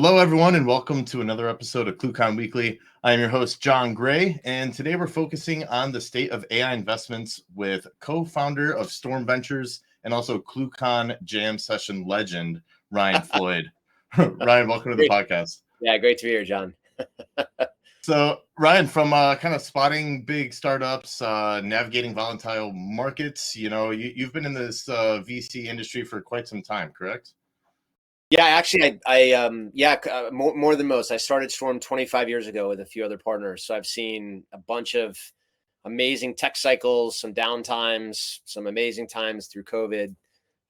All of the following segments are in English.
Hello, everyone, and welcome to another episode of ClueCon Weekly. I am your host, Jon Gray, and today we're focusing on the state of AI investments with co-founder of Storm Ventures and also ClueCon Jam Session legend, Ryan Floyd. Ryan, welcome to the podcast. Yeah, great to be here, John. So, Ryan, from kind of spotting big startups, navigating volatile markets, you've been in this VC industry for quite some time, correct? Yeah, actually, more than most. I started Storm 25 years ago with a few other partners. So I've seen a bunch of amazing tech cycles, some downtimes, some amazing times through COVID.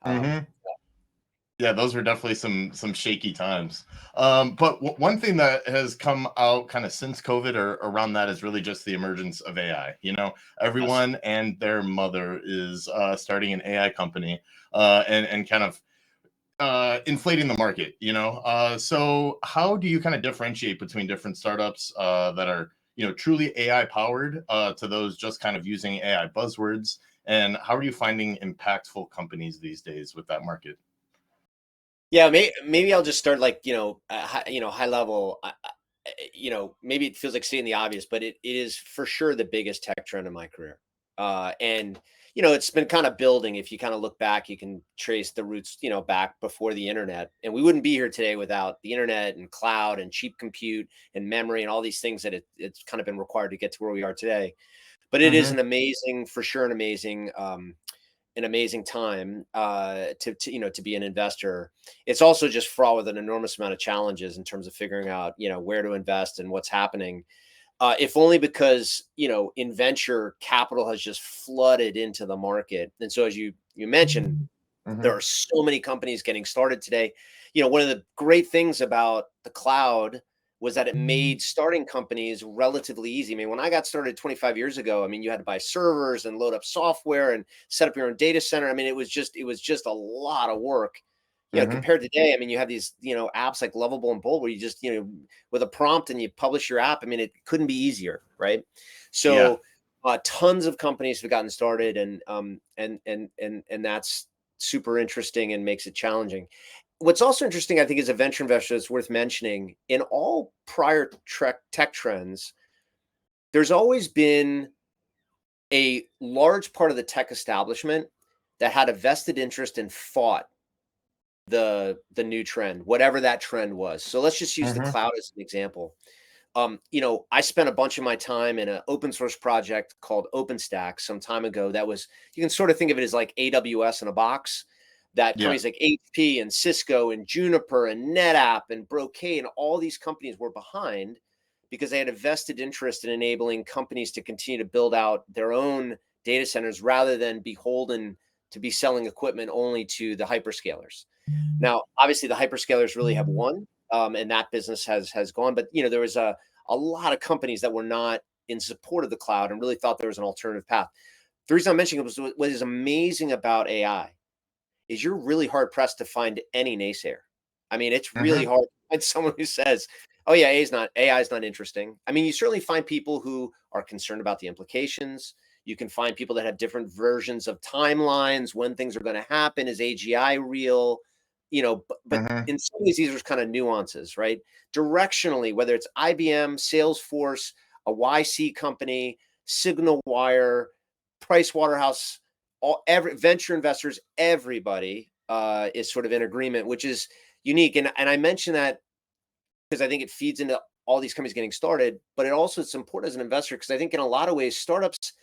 Yeah, those were definitely some shaky times. But one thing that has come out kind of since COVID or around that is really just the emergence of AI. Everyone and their mother is starting an AI company and kind of inflating the market. So how do you kind of differentiate between different startups that are truly AI powered to those just kind of using AI buzzwords, and how are you finding impactful companies these days with that market? Yeah, maybe I'll just start high level. Maybe it feels like stating the obvious, but it is for sure the biggest tech trend in my career. And it's been kind of building. If you kind of look back, you can trace the roots, back before the internet, and we wouldn't be here today without the internet and cloud and cheap compute and memory and all these things that it's kind of been required to get to where we are today. But it is an amazing time to be an investor. It's also just fraught with an enormous amount of challenges in terms of figuring out where to invest and what's happening. If only because in venture, capital has just flooded into the market, and so as you mentioned, there are so many companies getting started today. One of the great things about the cloud was that it made starting companies relatively easy. I mean, when I got started 25 years ago, you had to buy servers and load up software and set up your own data center. I mean, it was just a lot of work. Compared to today, you have these, apps like Lovable and Bold where you just, with a prompt and you publish your app. It couldn't be easier, right? So tons of companies have gotten started, and that's super interesting and makes it challenging. What's also interesting, I think, as a venture investor, it's worth mentioning, in all prior tech trends, there's always been a large part of the tech establishment that had a vested interest and fought the new trend, whatever that trend was. So let's just use the cloud as an example. I spent a bunch of my time in an open source project called OpenStack some time ago. That was, you can sort of think of it as like AWS in a box. That companies like HP and Cisco and Juniper and NetApp and Brocade and all these companies were behind because they had a vested interest in enabling companies to continue to build out their own data centers rather than beholden to be selling equipment only to the hyperscalers. Now, obviously, the hyperscalers really have won, and that business has gone. But there was a lot of companies that were not in support of the cloud and really thought there was an alternative path. The reason I'm mentioning it was what is amazing about AI is you're really hard pressed to find any naysayer. It's really hard to find someone who says, "Oh yeah, AI is not interesting." You certainly find people who are concerned about the implications. You can find people that have different versions of timelines, when things are going to happen. Is AGI real? But in some ways, these are kind of nuances, right? Directionally, whether it's IBM, Salesforce, a YC company, SignalWire, Price Waterhouse, every venture investors, everybody is sort of in agreement, which is unique. And I mention that because I think it feeds into all these companies getting started, but it's important as an investor because I think in a lot of ways, startups,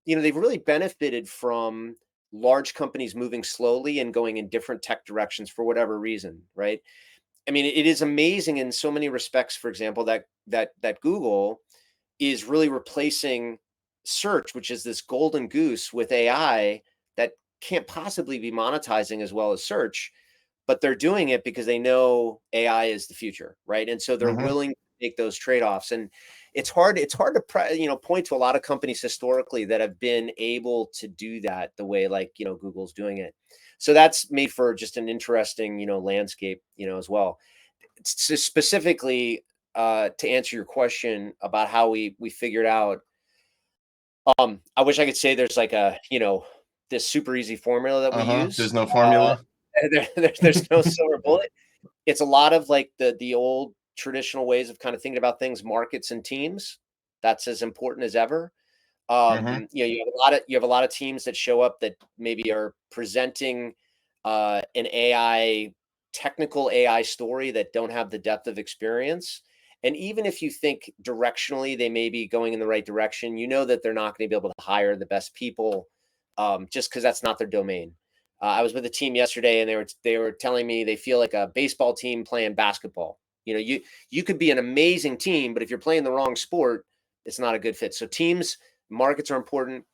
they've really benefited from large companies moving slowly and going in different tech directions for whatever reason, right? It is amazing in so many respects, for example, that Google is really replacing search, which is this golden goose, with AI that can't possibly be monetizing as well as search, but they're doing it because they know AI is the future, right? And so they're willing to make those trade-offs. And it's hard to point to a lot of companies historically that have been able to do that the way Google's doing it. So that's made for just an interesting landscape as well. Specifically to answer your question about how we figured out, I wish I could say there's like this super easy formula that we use. There's no formula. There's no silver bullet. it's a lot of like the old traditional ways of kind of thinking about things, markets and teams. That's as important as ever. Mm-hmm. You have a lot of teams that show up that maybe are presenting an AI technical AI story that don't have the depth of experience. And even if you think directionally they may be going in the right direction, you know that they're not going to be able to hire the best people just because that's not their domain. I was with a team yesterday, and they were telling me they feel like a baseball team playing basketball. You could be an amazing team, but if you're playing the wrong sport, it's not a good fit. So teams, markets are important.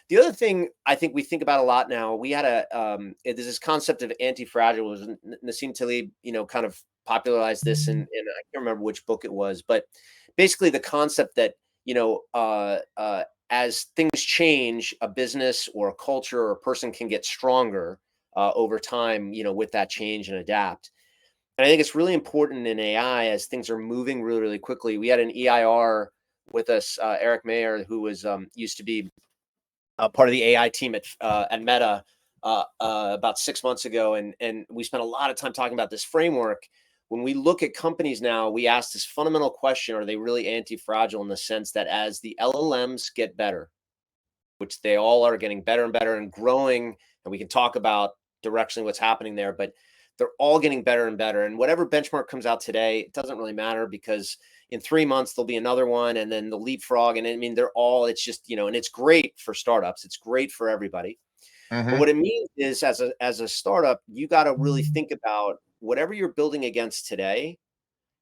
The other thing I think we think about a lot now, we had there's this concept of anti-fragile. Was Nassim Taleb, kind of popularized this, and I can't remember which book it was, but basically the concept that as things change, a business or a culture or a person can get stronger over time, with that change and adapt. And I think it's really important in AI as things are moving really, really quickly. We had an EIR with us, Eric Mayer, who was used to be part of the AI team at Meta about 6 months ago, and we spent a lot of time talking about this framework. When we look at companies now, we ask this fundamental question: are they really anti-fragile in the sense that as the LLMs get better, which they all are getting better and better and growing, and we can talk about directionally what's happening there, but they're all getting better and better. And whatever benchmark comes out today, it doesn't really matter, because in 3 months there'll be another one, and then the leapfrog. And I mean, it's just, and it's great for startups. It's great for everybody. But Mm-hmm. what it means is, as a startup, you got to really think about whatever you're building against today.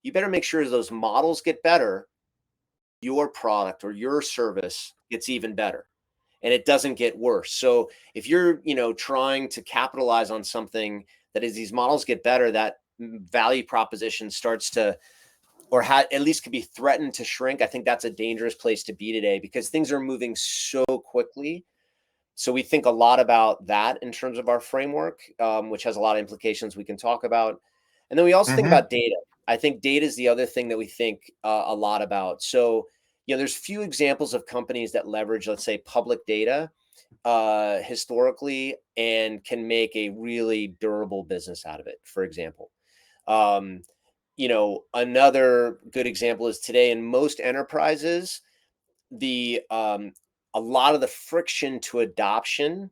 You better make sure as those models get better, your product or your service gets even better, and it doesn't get worse. So if you're, trying to capitalize on something that as these models get better, that value proposition starts to, or at least could be threatened to shrink. I think that's a dangerous place to be today, because things are moving so quickly. So we think a lot about that in terms of our framework, which has a lot of implications we can talk about. And then we also think Mm-hmm. about data. I think data is the other thing that we think a lot about. So, there's few examples of companies that leverage, let's say, public data historically, and can make a really durable business out of it, for example. Um, Another good example is today in most enterprises, the a lot of the friction to adoption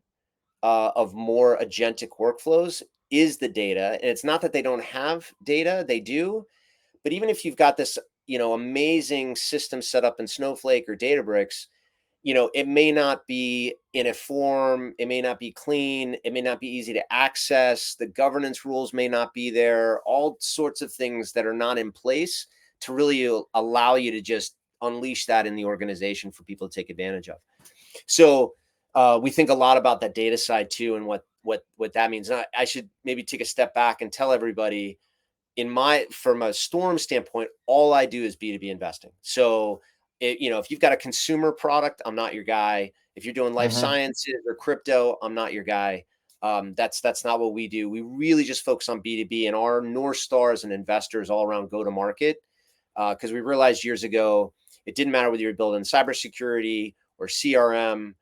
of more agentic workflows is the data. And it's not that they don't have data, they do. But even if you've got this, amazing system set up in Snowflake or Databricks, it may not be in a form, it may not be clean, it may not be easy to access, the governance rules may not be there, all sorts of things that are not in place to really allow you to just unleash that in the organization for people to take advantage of. So we think a lot about that data side too, and what that means. And I should maybe take a step back and tell everybody, from a Storm standpoint, all I do is B2B investing. So, if you've got a consumer product, I'm not your guy. If you're doing life Mm-hmm. sciences or crypto, I'm not your guy. That's not what we do. We really just focus on B2B, and our North Star as an investor is all around go to market. Because we realized years ago, it didn't matter whether you're building cybersecurity or CRM,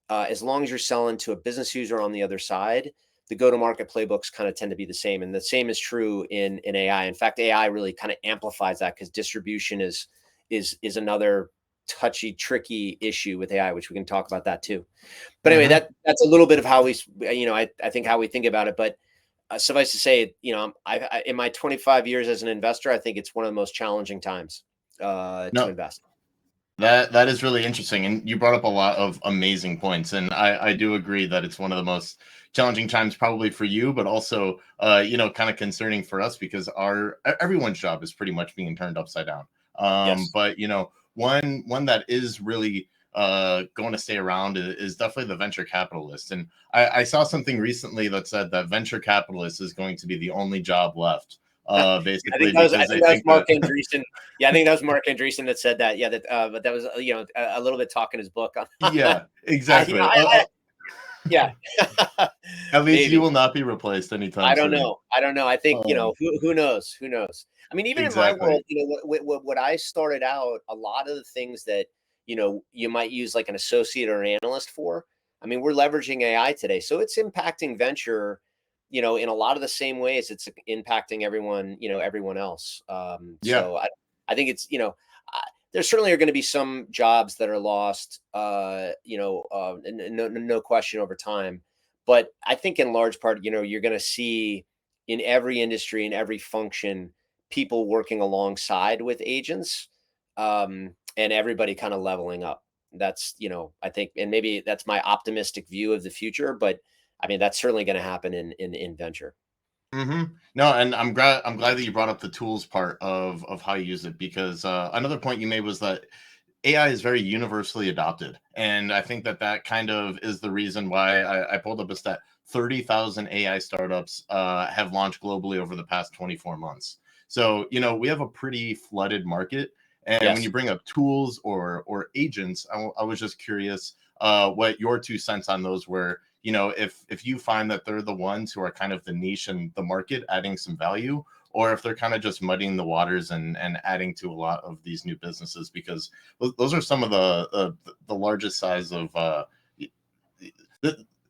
as long as you're selling to a business user on the other side, the go-to-market playbooks kind of tend to be the same. And the same is true in AI. In fact, AI really kind of amplifies that, because distribution is another touchy, tricky issue with AI, which we can talk about that too. But anyway, Mm-hmm. that's a little bit of how I think how we think about it. But suffice to say, in my 25 years as an investor, I think it's one of the most challenging times to No, invest. that is really interesting, and you brought up a lot of amazing points, and I do agree that it's one of the most challenging times probably for you, but also kind of concerning for us, because everyone's job is pretty much being turned upside down. Yes. But one that is really going to stay around is definitely the venture capitalist. And I saw something recently that said that venture capitalist is going to be the only job left, basically, I because think they that was think Mark that Andreesen. Yeah, I think that was Mark Andreesen that said that. Yeah, but that was a little bit talking his book on. yeah, exactly. Yeah, At least you maybe. will not be replaced anytime I don't soon. know. I don't know. I think, Um, who knows? Who knows? I mean, even in my world, exactly. what I started out, a lot of the things that you might use like an associate or an analyst for. I mean, we're leveraging AI today, so it's impacting venture, in a lot of the same ways, it's impacting everyone, everyone else. Yeah. So I think it's, there certainly are going to be some jobs that are lost, no question over time. But I think in large part, you're going to see in every industry, in every function, people working alongside with agents, and everybody kind of leveling up. That's, I think, and maybe that's my optimistic view of the future, but I mean, that's certainly going to happen in venture. No, and I'm glad that you brought up the tools part of how you use it, because another point you made was that AI is very universally adopted, and I think that kind of is the reason why I pulled up a stat: 30,000 AI startups have launched globally over the past 24 months. So we have a pretty flooded market, and when you Yes. bring up tools or agents, I was just curious what your 2 cents on those were. If you find that they're the ones who are kind of the niche in the market, adding some value, or if they're kind of just muddying the waters and adding to a lot of these new businesses, because those are some of the largest size of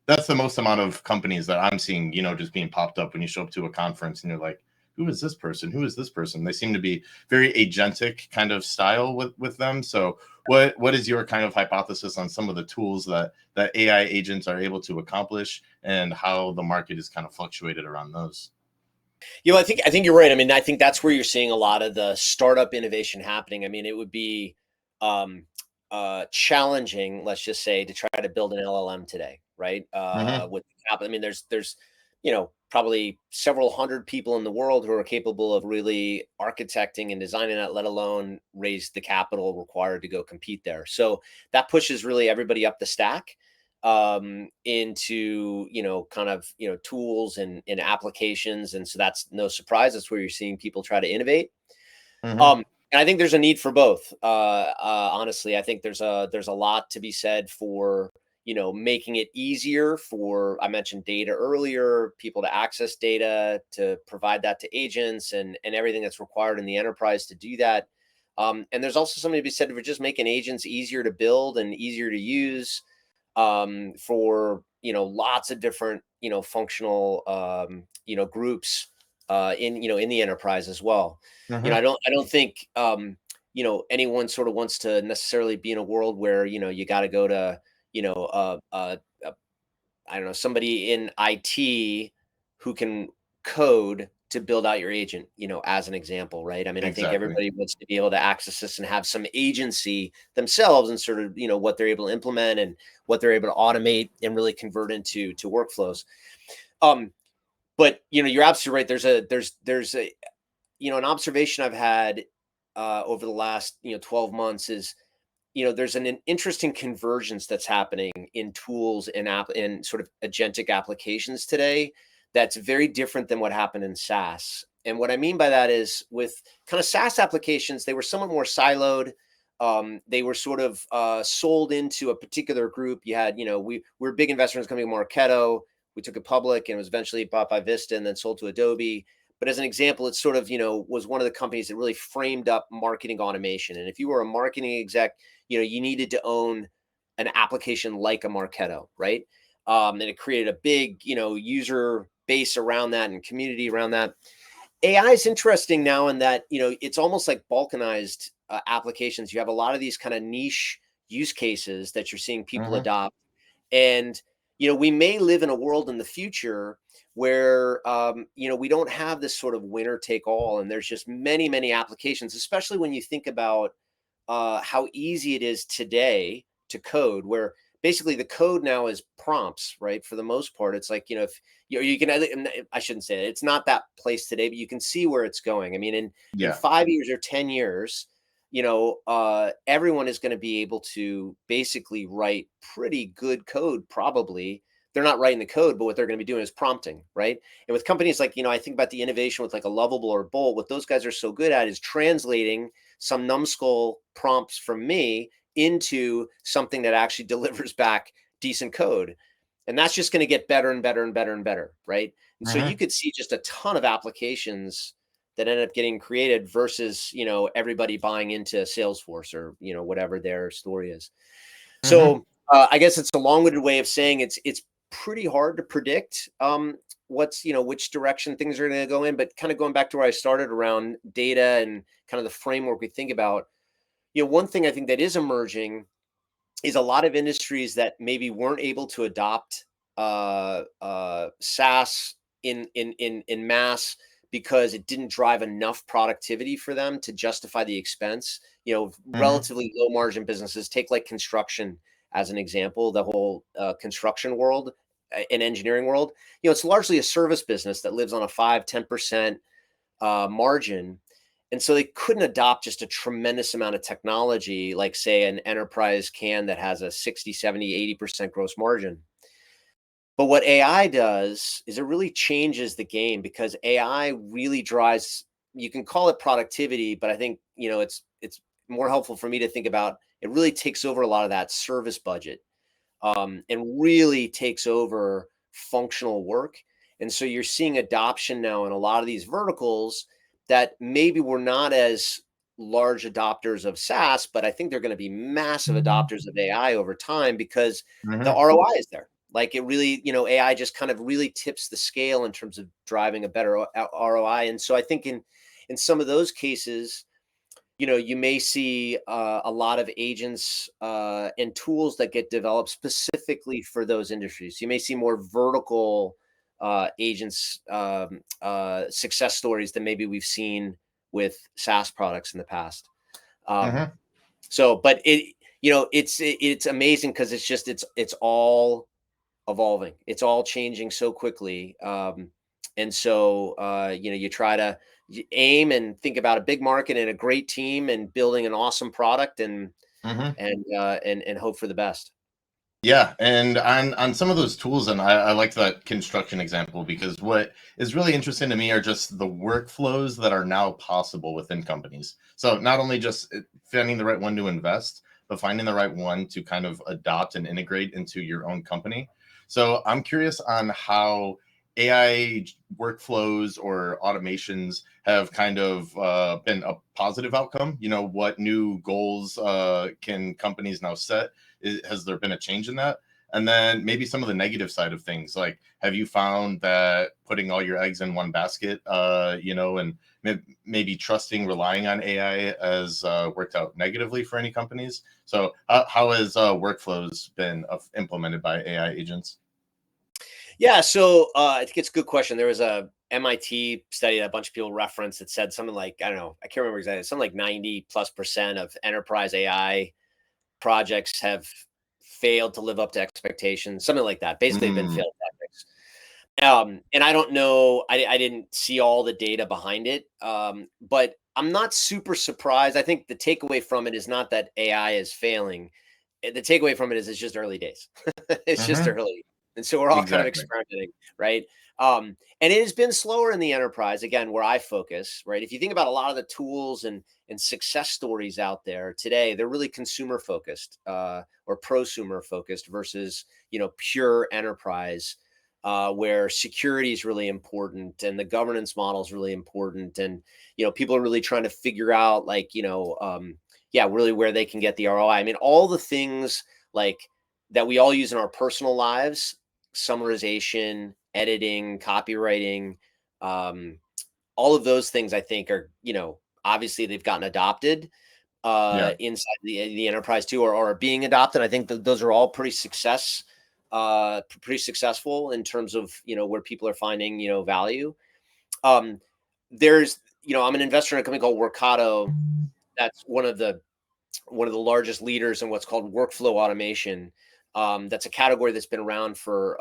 that's the most amount of companies that I'm seeing, just being popped up when you show up to a conference and you're like, who is this person? Who is this person? They seem to be very agentic kind of style with them. So what is your kind of hypothesis on some of the tools that AI agents are able to accomplish, and how the market is kind of fluctuated around those? I think you're right. I mean, I think that's where you're seeing a lot of the startup innovation happening. I mean, it would be um, challenging, let's just say, to try to build an LLM today, right? Mm-hmm. With I mean, there's probably several hundred people in the world who are capable of really architecting and designing that, let alone raise the capital required to go compete there. So that pushes really everybody up the stack into kind of tools and applications, and so that's no surprise. That's where you're seeing people try to innovate. Mm-hmm. um and I think there's a need for both. Honestly, I think there's a lot to be said for making it easier for, I mentioned data earlier, people to access data, to provide that to agents, and everything that's required in the enterprise to do that. And there's also something to be said for just making agents easier to build and easier to use, for lots of different functional groups in the enterprise as well. Mm-hmm. I don't think anyone sort of wants to necessarily be in a world where you got to go to I don't know, somebody in IT who can code to build out your agent, as an example, right? I mean, I think Exactly. everybody wants to be able to access this and have some agency themselves, and sort of, what they're able to implement and what they're able to automate and really convert into workflows. Um, but you're absolutely right. There's an observation I've had over the last 12 months is, there's an interesting convergence that's happening in tools and sort of agentic applications today that's very different than what happened in SaaS. And what I mean by that is, with kind of SaaS applications, they were somewhat more siloed. They were sort of sold into a particular group. You had, we're big investors in a company, Marketo. We took it public and it was eventually bought by Vista and then sold to Adobe. But as an example, it sort of, was one of the companies that really framed up marketing automation. And if you were a marketing exec, you needed to own an application like a Marketo, right? And it created a big, user base around that and community around that. AI is interesting now in that, it's almost like balkanized applications. You have a lot of these kind of niche use cases that you're seeing people Mm-hmm. adopt. And, we may live in a world in the future where, we don't have this sort of winner take all. And there's just many, many applications, especially when you think about how easy it is today to code, where basically the code now is prompts, right? For the most part, it's like, if you can, I shouldn't say it, it's not that place today, but you can see where it's going. I mean, in Yeah. 5 years or 10 years, everyone is going to be able to basically write pretty good code. Probably they're not writing the code, but what they're going to be doing is prompting, right? And with companies like, I think about the innovation with like a Lovable or Bolt, what those guys are so good at is translating some numbskull prompts from me into something that actually delivers back decent code. And that's just going to get better and better and better and better, right? And so you Mm-hmm. could see just a ton of applications that end up getting created versus, everybody buying into Salesforce or, whatever their story is. Mm-hmm. So I guess it's a long-winded way of saying it's pretty hard to predict what's, which direction things are going to go in. But kind of going back to where I started around data and kind of the framework we think about, one thing I think that is emerging is a lot of industries that maybe weren't able to adopt SaaS in mass because it didn't drive enough productivity for them to justify the expense. Hmm. Relatively low margin businesses, take like construction as an example, the whole construction world and engineering world. It's largely a service business that lives on a 5-10% margin. And so they couldn't adopt just a tremendous amount of technology, like say an enterprise can that has a 60, 70, 80% gross margin. But what AI does is it really changes the game, because AI really drives, you can call it productivity, but I think, it's more helpful for me to think about it really takes over a lot of that service budget, and really takes over functional work. And so you're seeing adoption now in a lot of these verticals that maybe were not as large adopters of SaaS, but I think they're going to be massive adopters of AI over time, because the Hmm. ROI is there. Like it really, AI just kind of really tips the scale in terms of driving a better ROI. And so I think in some of those cases, you may see a lot of agents and tools that get developed specifically for those industries. You may see more vertical agents success stories than maybe we've seen with SaaS products in the past. Um, Hmm. but it's amazing, because it's all evolving. It's all changing so quickly. And so, you try to aim and think about a big market and a great team and building an awesome product, and Hmm. and hope for the best. Yeah, and on some of those tools, and I like that construction example, because what is really interesting to me are just the workflows that are now possible within companies. So not only just finding the right one to invest, but finding the right one to kind of adopt and integrate into your own company. So I'm curious on how AI workflows or automations have kind of been a positive outcome. What new goals can companies now set? Has there been a change in that? And then maybe some of the negative side of things, like have you found that putting all your eggs in one basket, and maybe trusting, relying on AI has worked out negatively for any companies? So how has workflows been implemented by AI agents? Yeah, so I think it's a good question. There was a MIT study that a bunch of people referenced that said something like, I don't know, I can't remember exactly, something like 90+% of enterprise AI projects have failed to live up to expectations, something like that. Basically, have been Mm, failed projects. And I don't know, I didn't see all the data behind it, but I'm not super surprised. I think the takeaway from it is not that AI is failing. The takeaway from it is it's just early days. It's just hmm. early, and so we're all kind of Exactly. experimenting, right? And it has been slower in the enterprise, again, where I focus, right? If you think about a lot of the tools and success stories out there today, they're really consumer focused or prosumer focused versus pure enterprise, where security is really important and the governance model is really important, and people are really trying to figure out, like, yeah, really where they can get the ROI. I mean, all the things like that we all use in our personal lives, summarization, editing, copywriting, um, all of those things, I think, are, obviously they've gotten adopted Yeah. inside the enterprise too, or are being adopted. I think that those are all pretty successful in terms of where people are finding value. Um, there's I'm an investor in a company called Workato. That's one of the largest leaders in what's called workflow automation. That's a category that's been around for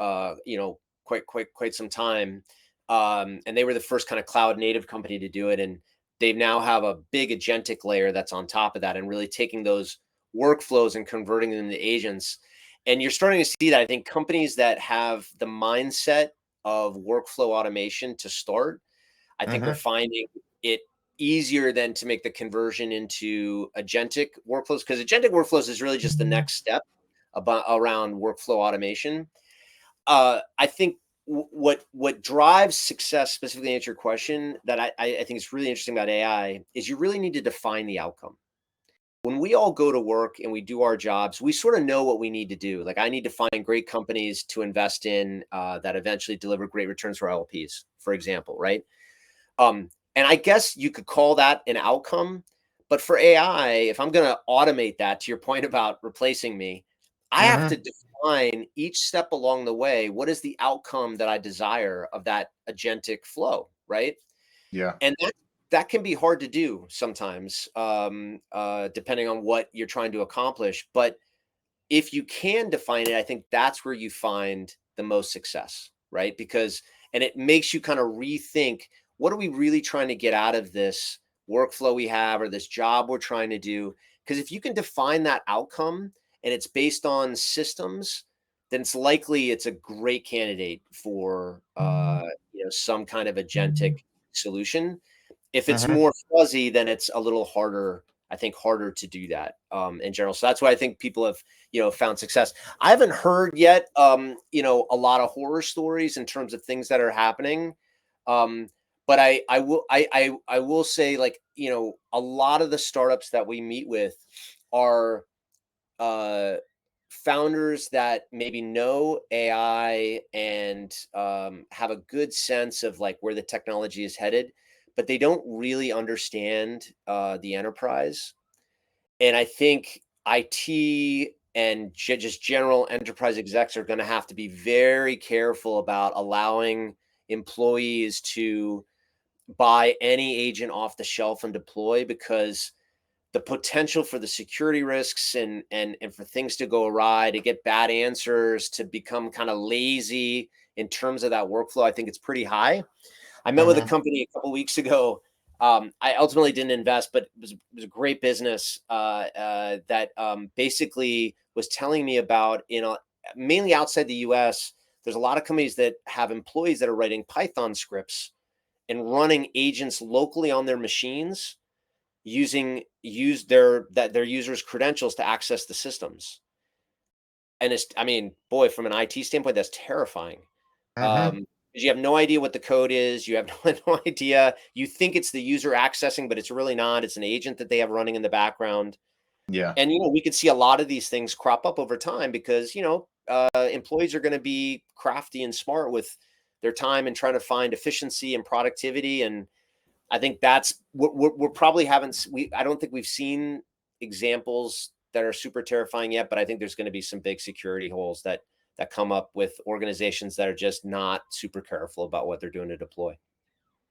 quite some time. And they were the first kind of cloud native company to do it, and they now have a big agentic layer that's on top of that, and really taking those workflows and converting them to agents. And you're starting to see that. I think companies that have the mindset of workflow automation to start, I think, are Hmm. finding it easier than to make the conversion into agentic workflows, because agentic workflows is really just the next step around workflow automation. I think what drives success, specifically to answer your question, that I think is really interesting about AI is you really need to define the outcome. when we all go to work and we do our jobs, we sort of know what we need to do. Like I need to find great companies to invest in that eventually deliver great returns for LPs, for example, right? And I guess you could call that an outcome. But for AI, if I'm going to automate that, to your point about replacing me, I have to Hmm. define each step along the way. What is the outcome that I desire of that agentic flow, right? Yeah. And that can be hard to do sometimes, depending on what you're trying to accomplish. But if you can define it, I think that's where you find the most success, right? Because, and it makes you kind of rethink, what are we really trying to get out of this workflow we have or this job we're trying to do? Because if you can define that outcome and it's based on systems, then it's likely it's a great candidate for some kind of agentic solution. If it's Hmm. more fuzzy, then it's a little harder, I think, harder to do that in general. So that's why I think people have, found success. I haven't heard yet, a lot of horror stories in terms of things that are happening. But I will say, like, a lot of the startups that we meet with are uh, founders that maybe know AI and have a good sense of like where the technology is headed, but they don't really understand the enterprise. And I think IT and just general enterprise execs are going to have to be very careful about allowing employees to buy any agent off the shelf and deploy, because the potential for the security risks and for things to go awry, to get bad answers, to become kind of lazy in terms of that workflow, I think it's pretty high. I met with a Hmm. company a couple weeks ago. I ultimately didn't invest, but it was a great business that basically was telling me about, mainly outside the US, there's a lot of companies that have employees that are writing Python scripts and running agents locally on their machines, their users' credentials to access the systems. And it's, I mean, boy, from an IT standpoint, that's terrifying. Hmm. Um, 'Cause you have no idea what the code is. You have no idea. You think it's the user accessing, but it's really not. It's an agent that they have running in the background. Yeah. And we could see a lot of these things crop up over time because employees are going to be crafty and smart with their time and trying to find efficiency and productivity. And I think that's what we're probably haven't we I don't think we've seen examples that are super terrifying yet, but I think there's going to be some big security holes that come up with organizations that are just not super careful about what they're doing to deploy.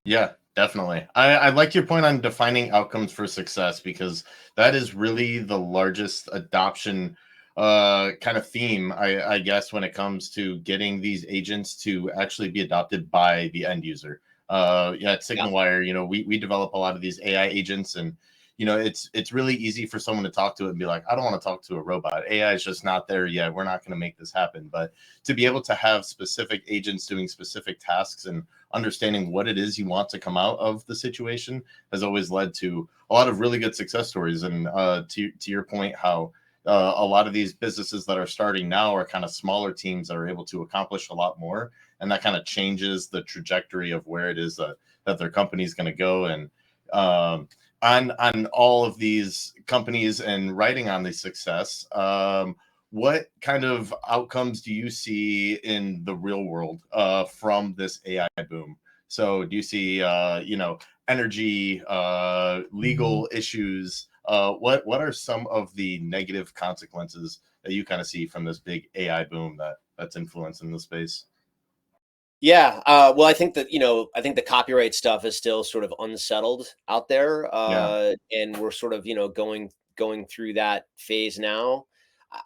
Yeah, definitely. I like your point on defining outcomes for success, because that is really the largest adoption kind of theme, I guess, when it comes to getting these agents to actually be adopted by the end user. Yeah, at Yeah. Signalwire, we develop a lot of these AI agents, and it's really easy for someone to talk to it and be like, I don't want to talk to a robot. AI is just not there yet. We're not going to make this happen. But to be able to have specific agents doing specific tasks and understanding what it is you want to come out of the situation has always led to a lot of really good success stories. And to your point, how a lot of these businesses that are starting now are kind of smaller teams that are able to accomplish a lot more, and that kind of changes the trajectory of where it is that their company is going to go. And on all of these companies and writing on the success, what kind of outcomes do you see in the real world from this AI boom? So do you see, energy, legal issues? What are some of the negative consequences that you kind of see from this big AI boom that's influencing the space? Yeah. Well, I think that, I think the copyright stuff is still sort of unsettled out there. Yeah, And we're sort of, going through that phase now.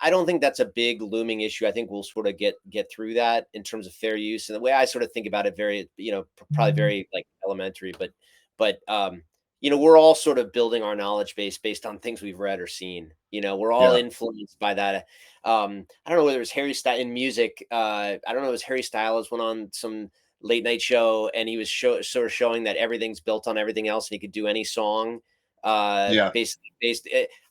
I don't think that's a big looming issue. I think we'll sort of get through that in terms of fair use. And the way I sort of think about it, very, probably very like elementary, but we're all sort of building our knowledge base based on things we've read or seen. We're all yeah, influenced by that. I don't know whether it was Harry Styles in music. I don't know, it was Harry Styles went on some late night show and he was sort of showing that everything's built on everything else and he could do any song. yeah. Basically,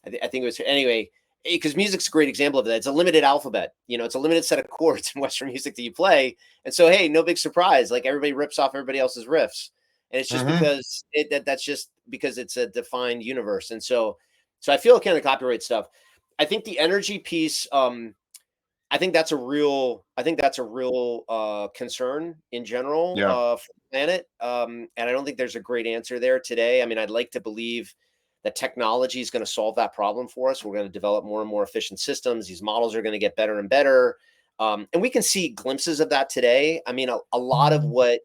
I think it was anyway, because music's a great example of that. It's a limited alphabet. It's a limited set of chords in Western music that you play, and so hey, no big surprise. Like everybody rips off everybody else's riffs, and it's just Hmm. because that's just because it's a defined universe, and so So I feel kind of copyright stuff. I think the energy piece, I think that's a real concern in general Yeah. for the planet. And I don't think there's a great answer there today. I mean, I'd like to believe that technology is going to solve that problem for us. We're going to develop more and more efficient systems. These models are going to get better and better. And we can see glimpses of that today. I mean, a lot of what,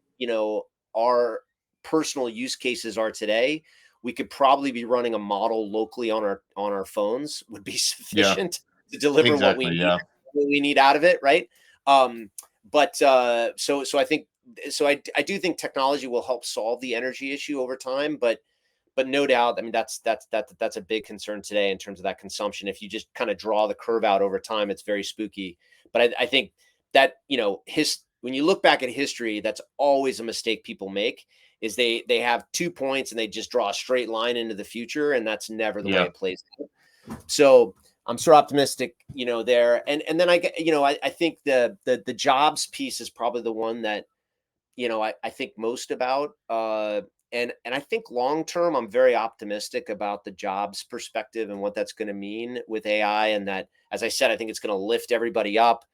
our personal use cases are today, we could probably be running a model locally on our phones would be Yeah. sufficient to deliver Exactly. Yeah. what we need out of it, right? So I think I do think technology will help solve the energy issue over time, but no doubt, I mean that's a big concern today in terms of that consumption. If you just kind of draw the curve out over time, it's very spooky. But I think that when you look back at history, that's always a mistake people make. Is they have 2 points and they just draw a straight line into the future, and that's never the way Yeah. it plays out. So I'm so optimistic, there. And then I think the jobs piece is probably the one that, I think most about. And I think long term, I'm very optimistic about the jobs perspective and what that's going to mean with AI. And that, as I said, I think it's going to lift everybody up.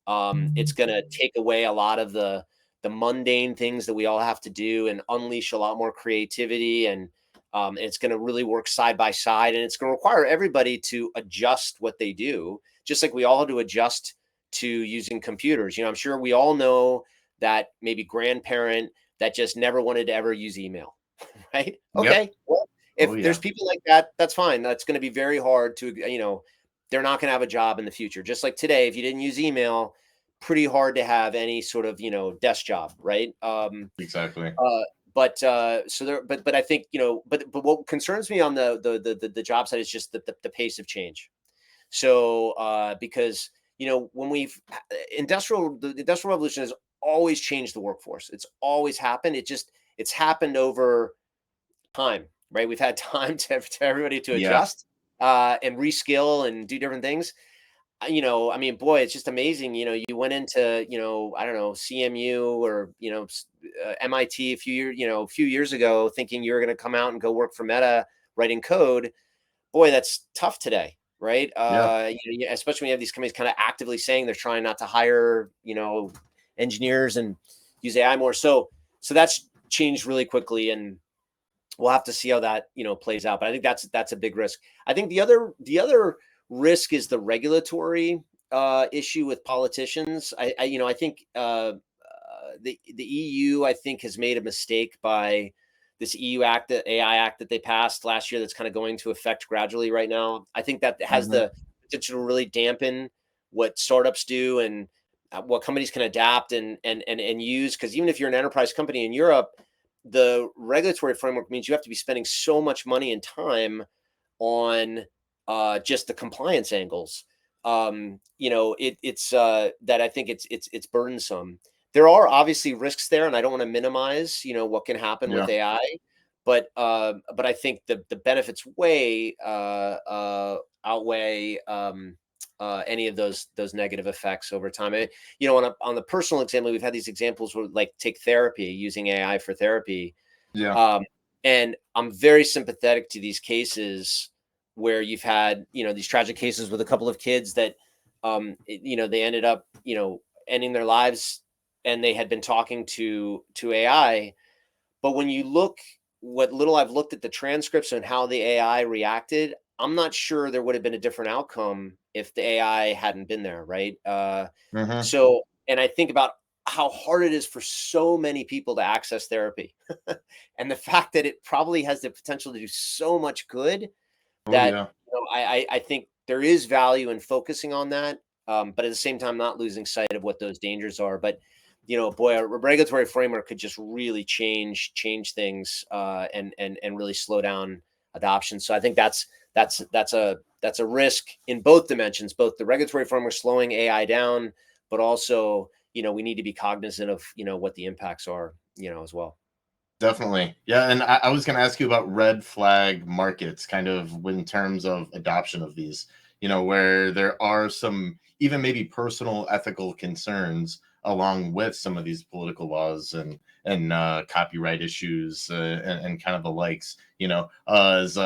It's going to take away a lot of the mundane things that we all have to do and unleash a lot more creativity. And it's going to really work side by side. And it's going to require everybody to adjust what they do, just like we all had to adjust to using computers. I'm sure we all know that maybe grandparent that just never wanted to ever use email, right? Yep. Okay. Well, if Oh, yeah. there's people like that, that's fine. That's going to be very hard to, they're not going to have a job in the future. Just like today, if you didn't use email, pretty hard to have any sort of, desk job, right? Exactly. But I think, but what concerns me on the job side is just the pace of change. So because when the industrial revolution has always changed the workforce. It's always happened. It's happened over time, right? We've had time to everybody to Yeah. adjust and reskill and do different things. I mean, boy, it's just amazing. You went into, I don't know, CMU or, MIT a few years ago, thinking you were going to come out and go work for Meta writing code. Boy, that's tough today, right? Yeah. Especially when you have these companies kind of actively saying they're trying not to hire, engineers and use AI more. So that's changed really quickly, and we'll have to see how that plays out. But I think that's a big risk. I think the other risk is the regulatory issue with politicians. I think the EU, I think, has made a mistake by this EU act, the AI Act that they passed last year, that's kind of going to effect gradually right now. I think that has the potential to really dampen what startups do and what companies can adapt and use. Because even if you're an enterprise company in Europe, the regulatory framework means you have to be spending so much money and time on just the compliance angles. It's that I think it's burdensome. There are obviously risks there, and I don't want to minimize, what can happen with Yeah. AI, but I think the benefits way outweigh any of those negative effects over time. On the personal example, we've had these examples where, like, take therapy, using AI for therapy. Yeah. And I'm very sympathetic to these cases where you've had, these tragic cases with a couple of kids that, they ended up, ending their lives, and they had been talking to AI. But when you look, what little I've looked at the transcripts and how the AI reacted, I'm not sure there would have been a different outcome if the AI hadn't been there, right? So, and I think about how hard it is for so many people to access therapy, and the fact that it probably has the potential to do so much good, Oh, that yeah. I think there is value in focusing on that, but at the same time, not losing sight of what those dangers are. But boy, a regulatory framework could just really change things and really slow down adoption. So I think that's a risk in both dimensions, both the regulatory framework slowing AI down, but also we need to be cognizant of what the impacts are as well. Definitely. Yeah. And I was going to ask you about red flag markets, kind of in terms of adoption of these, where there are some even maybe personal ethical concerns along with some of these political laws and copyright issues and kind of the likes, as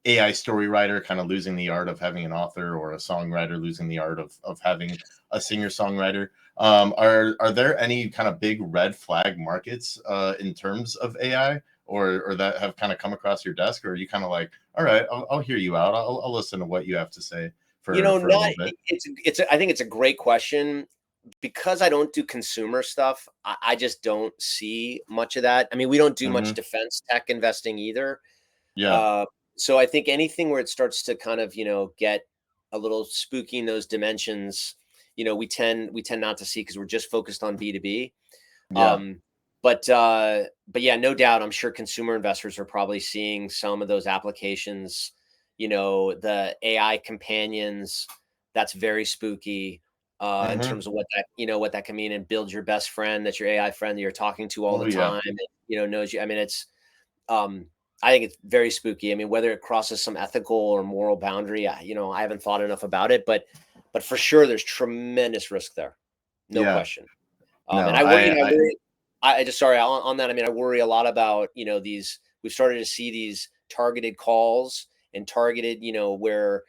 AI story writer kind of losing the art of having an author, or a songwriter losing the art of having a singer songwriter. Are there any kind of big red flag markets in terms of AI, or that have kind of come across your desk, or are you kind of like, all right, I'll hear you out. I'll listen to what you have to say You know, for a not little bit. I think it's a great question. Because I don't do consumer stuff, I just don't see much of that. I mean, we don't do much Hmm. defense tech investing either. Yeah. Uh, so I think anything where it starts to kind of, get a little spooky in those dimensions, we tend not to see, because we're just focused on B2B. Yeah. Um, but yeah, no doubt, I'm sure consumer investors are probably seeing some of those applications, the AI companions. That's very spooky, in Hmm. terms of what that can mean, and build your best friend, that's your AI friend that you're talking to all Oh the yeah. time, and, knows you. I mean, um, I think it's very spooky. I mean, whether it crosses some ethical or moral boundary, I haven't thought enough about it, but for sure, there's tremendous risk there, no Yeah. question. No, And I worry. I just, sorry, on that. I mean, I worry a lot about, these. We've started to see these targeted calls and targeted, where,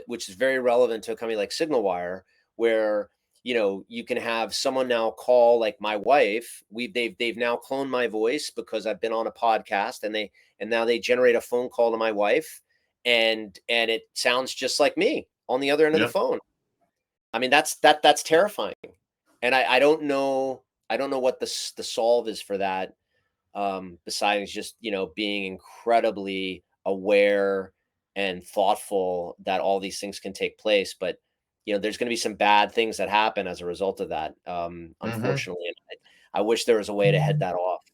which is very relevant to a company like SignalWire, where, you can have someone now call, like my wife. They've now cloned my voice because I've been on a podcast, and now they generate a phone call to my wife, and it sounds just like me on the other end of the yep. phone. I mean, that's terrifying. And I don't know what the solve is for that, besides just, being incredibly aware and thoughtful that all these things can take place. But, there's going to be some bad things that happen as a result of that, Hmm. unfortunately. And I wish there was a way to head that off.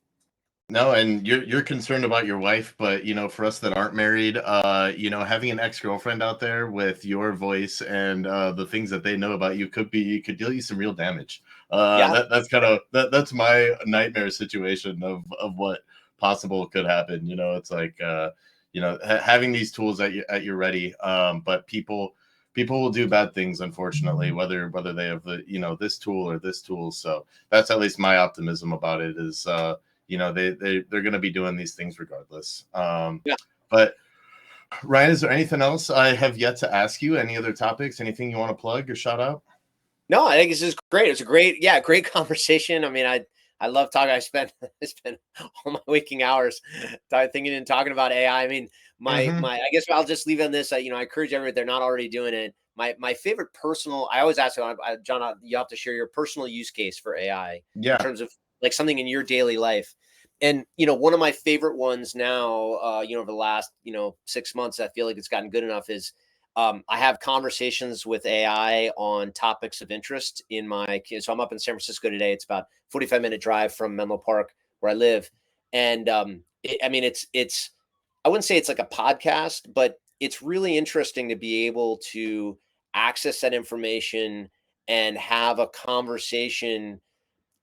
No, and you're concerned about your wife, but for us that aren't married, having an ex-girlfriend out there with your voice and the things that they know about you could deal you some real damage. Yeah. That's kind of that's my nightmare situation of what possible could happen. It's like having these tools at your ready, but people will do bad things, unfortunately, whether they have this tool or this tool. So that's at least my optimism about it is. They're going to be doing these things regardless. Yeah. But Ryan, is there anything else I have yet to ask you? Any other topics? Anything you want to plug or shout out? No, I think this is great. It's a great conversation. I mean, I love talking. I spend all my waking hours thinking and talking about AI. I mean, Hmm. I guess I'll just leave it on this. I encourage everyone, if they're not already doing it. My favorite personal. I always ask John, you have to share your personal use case for AI in Yeah. terms of like something in your daily life. And one of my favorite ones now, over the last 6 months, I feel like it's gotten good enough, is I have conversations with AI on topics of interest in my. So I'm up in San Francisco today. It's about 45-minute drive from Menlo Park, where I live, and I mean, it's. I wouldn't say it's like a podcast, but it's really interesting to be able to access that information and have a conversation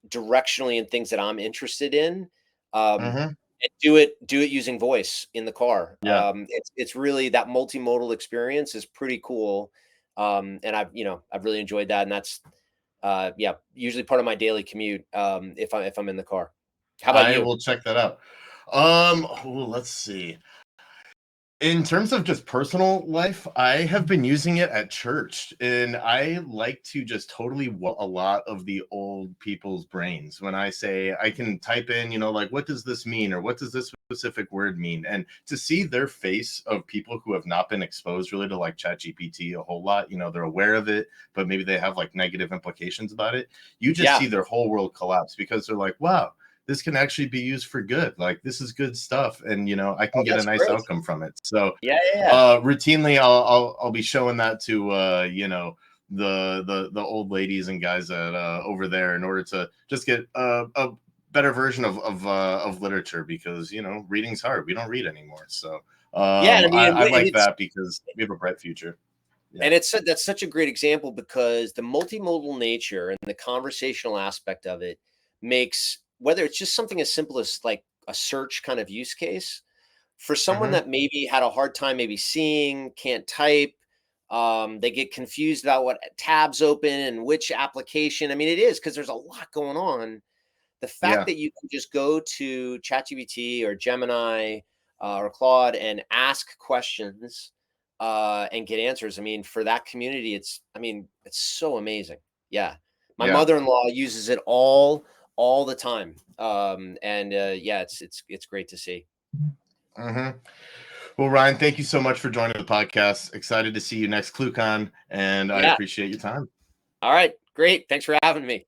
directionally in things that I'm interested in. Hmm. And do it using voice in the car. Yeah. It's really, that multimodal experience is pretty cool. And I've really enjoyed that. And that's yeah, usually part of my daily commute, if I'm in the car. How about I you? will check that out. Let's see. In terms of just personal life, I have been using it at church, and I like to just totally a lot of the old people's brains. When I say I can type in, like, what does this mean, or what does this specific word mean, and to see their face of people who have not been exposed really to like ChatGPT a whole lot, they're aware of it, but maybe they have like negative implications about it. You just Yeah, see their whole world collapse because they're like, wow, this can actually be used for good. Like, this is good stuff, and I can oh, get a that's nice great. outcome from it. So Yeah, yeah, yeah. routinely I'll be showing that to the old ladies and guys that over there, in order to just get a better version of literature, because reading's hard. We don't read anymore. So Yeah, and I mean, I and like it's that because we have a bright future. Yeah. and it's that's such a great example, because the multimodal nature and the conversational aspect of it makes, whether it's just something as simple as like a search kind of use case, for someone Hmm. that maybe had a hard time maybe seeing, can't type, they get confused about what tabs open and which application. I mean, it is because there's a lot going on. The fact Yeah. that you can just go to ChatGPT or Gemini, or Claude and ask questions and get answers. I mean, for that community, it's so amazing. Yeah. My mother-in-law uses it all the time. Yeah, it's great to see. Mm-hmm. Well, Ryan, thank you so much for joining the podcast. Excited to see you next ClueCon, and I appreciate your time. All right, great. Thanks for having me.